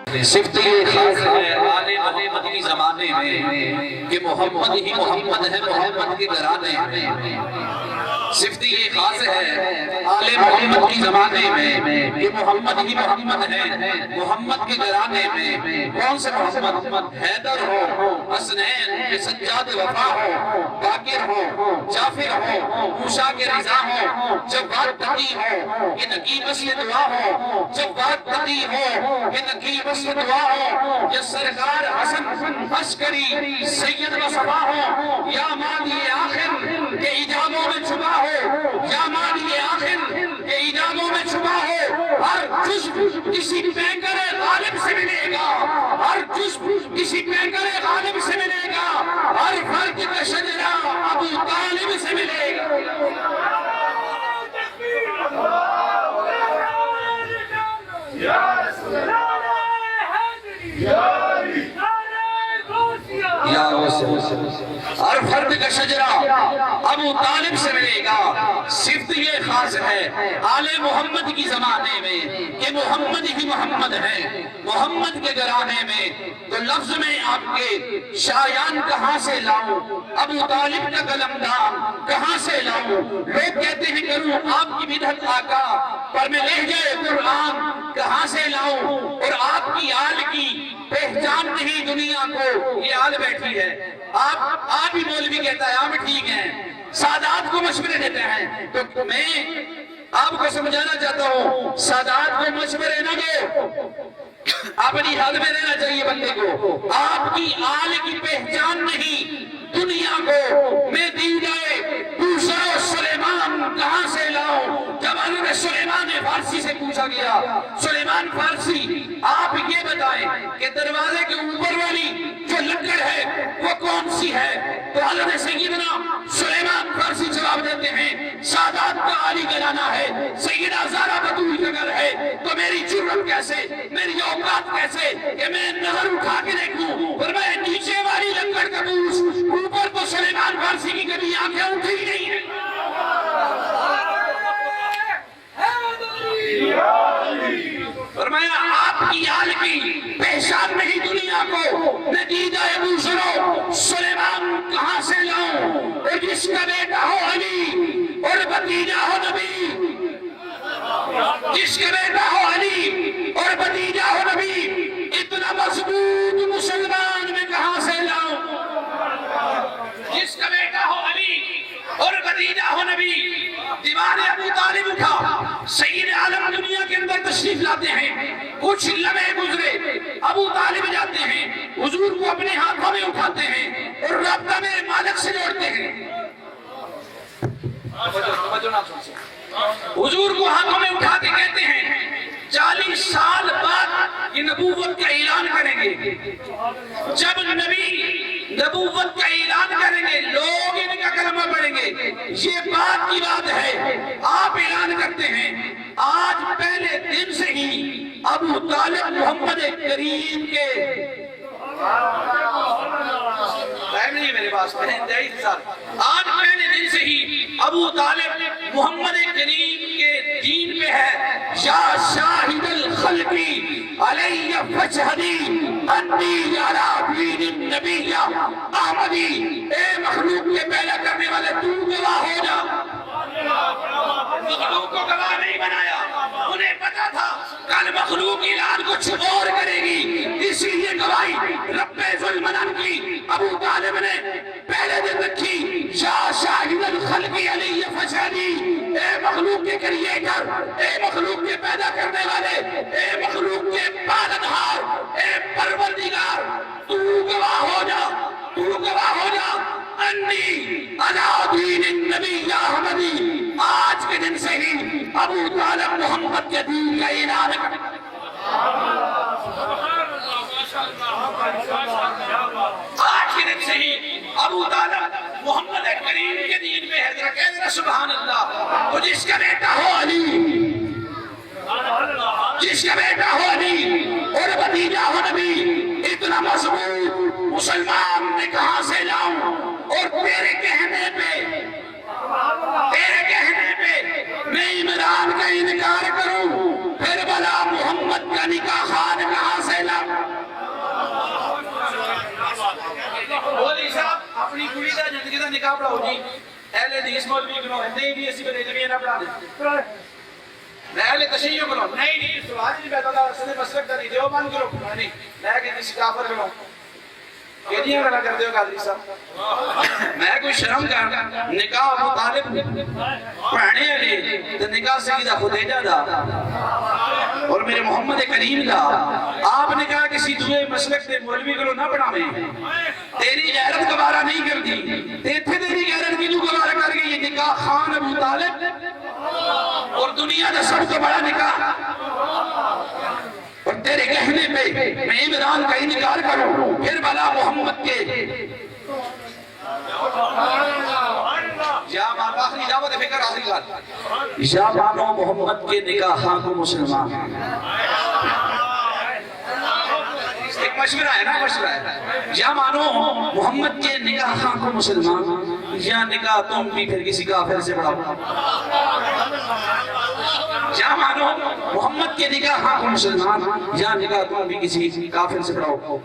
صفت یہ خاص ہے آل محمد کی زمانے میں کہ محمد ہی محمد ہے محمد کے گھرانے میں. صفت یہ خاص ہے آل محمد کی زمانے میں کہ محمد ہی محمد ہے محمد کے گھرانے میں. کون سے محمد؟ حیدر ہو، حسنین کے سجاد وفا ہو، باقر ہو، جعفر ہو، موسیٰ کے رضا ہو، جواد تقی ہو کہ نقیب اصل دعا ہو، جواد تقی ہو کہ نقیب اصل دعا ہو، یا سرکار حسن عسکری سید مصطفیٰ ہو، یا مادی آخر کے ایجابوں میں چھپا ہو، یا مادی آخر کے ایجابوں میں چھپا ہو. ہر جزو کسی پینکر غالب سے ملے گا، ہر جزو کسی پینکر غالب سے ملے گا، ہر فرق کا شجرہ ابو طالب سے ملے گا. ہر فرد کا شجرہ ابو طالب سے ملے گا. صفت یہ خاص ہے آل محمد کی زمانے میں کہ محمد ہی محمد ہے محمد کے گھرانے میں. تو لفظ میں آپ کے شایان کہاں سے لاؤں، ابو طالب کا قلمدان کہاں سے لاؤں؟ لوگ کہتے ہیں کروں آپ کی بدعت آقا، پر میں لہجہ قرآن کہاں سے لاؤں؟ اور آپ کی آل کی پہچان نہیں دنیا کو. یہ آل بیٹھی ہے، آپ ہی مولوی کہتا ہے آپ ٹھیک ہیں، سادات کو مشورے دیتے ہیں. تو میں آپ کو سمجھانا چاہتا ہوں سادات کو مشورے نہ دو، اپنی حد میں رہنا چاہیے بندے کو. آپ کی آل کی پہچان نہیں دنیا کو. میں دی جائے پوچھو سلیمان کہاں سے لاؤں؟ جب حضرت سلیمان فارسی سے پوچھا گیا، سلیمان فارسی آپ یہ بتائیں کہ دروازے کے اوپر والی جو لکڑ ہے وہ کون سی ہے؟ تو حضرت سیدنا سلیمان فارسی جواب دیتے ہیں سادات کا عالی گھرانہ ہے، سیدہ زہرا بطول کا گھر ہے. تو میری جرت کیسے، میری اوقات کیسے کہ میں نظر اٹھا کے دیکھوں اور میں نیچے والی لکڑ کا پوچھ، اوپر تو سلیمان فارسی کی کبھی آنکھیں اٹھی نہیں ہیں. فرمایا آپ کی آل کی پہچان نہیں دنیا کو. نتیجہ پوچھو سلیمان کہاں سے لاؤں؟ اور جس کا بیٹا ہو علی اور بھتیجا ہو نبی، جس کا بیٹا ہو علی اور بھتیجا ہو نبی، اتنا مضبوط مسلمان میں کہاں سے لاؤں؟ جس کا بیٹا ہو علی اور بھتیجا ہو نبی. دیوان ابو طالب اٹھا، سید عالم دنیا کے اندر تشریف لاتے ہیں. کچھ لمحے گزرے، ابو طالب جاتے ہیں، حضور کو اپنے ہاتھوں میں اٹھاتے ہیں اور رابطہ میں مالک سے جوڑتے ہیں. حضور کو ہاتھوں میں اٹھا کے کہتے ہیں 40 سال بعد یہ نبوت کا اعلان کریں گے. جب نبی نبوت کا اعلان کریں گے لوگ ان کا کلمہ پڑھیں گے. یہ بات کی بات ہے، آپ اعلان کرتے ہیں. آج پہلے دن سے ہی ابو طالب محمد کریم کے ٹائم نہیں میرے پاس، آج پہلے دن سے ہی ابو طالب محمد کریم کے دین پہ ہے. یا شاہد الخلقی علی فشہدی انی علی دین النبی احمدی. اے مخلوق کے پیدا کرنے والے تو گواہ ہو جا. مخلوق کو گواہ نہیں بنایا، انہیں پتا تھا کل مخلوق اعلان کچھ اور کرے گی، اس لیے گواہی رب ذوالمنان کی ابو طالب نے پہلے دن رکھی. یا شاہد الخلقی علی فشہدی، اے مخلوق کے کریٹر، اے مخلوق کے پیدا کرنے والے، اے مخلوق کے پالنہار، اے پروردگار تو گواہ ہو جا، تو گواہ ہو جا. انی علی دین النبی احمدی. آج کے دن سے ہی ابو طالب محمد کے دین کا اعلان کر. آج کے دن سے ہی ابو طالب محمد کریم کے دین میں ہے. ذرا کہہ دینا سبحان اللہ. تو جس کا بیٹا ہو علی، جس کا بیٹا ہو علی اور بھتیجا ہو نبی، اتنا مضبوط مسلمان میں کہاں سے لاؤں؟ اور تیرے کہنے پہ میں عمران کا انکار کروں، پھر بلا محمد کا نکاح خان کہاں سے لاؤں؟ بڑھاؤ جی اہل حدیث مولوی بنو نہیں بھی اسی بنے جمعیہ نہ پڑھا دیں میں اہل تشیع بنو نہیں سوال نہیں پیدا تھا اس نے مسلک نہیں دیو مان کرو نہیں میں کہ کسی کافر بنو کہنیاں گلا کر دیو قادری صاحب میں کوئی شرم کر نکاح ابو طالب پڑھنے علی تو نکاح سیدہ خدیجہ دا اور میرے محمد کریم دا آپ نکاح کسی دوئے مسلک سے مولوی کرو نہ پڑھاویں تیری غیرت گوارا نہیں کر دی تیتھے تیری غیرت کی جو گوارا کر گئی یہ نکاح خان ابو طالب اور دنیا دا سب سے بڑا نکاح اور تیرے کہنے پہ میں عمران کا انکار کروں پھر بلا محمد کے یا مانو آخری دعوت فکر آخری بات یا مانو محمد کے نکاحاں کو مسلمان ایک مشورہ ہے نا مشورہ ہے یا مانو محمد کے نکاحاں کو مسلمان یا نکاح تم بھی پھر کسی کافر سے پڑھاؤ یا مانو محمد کے نکاح کو مسلمان یا نکاح تم بھی کسی کافر سے پڑھاؤ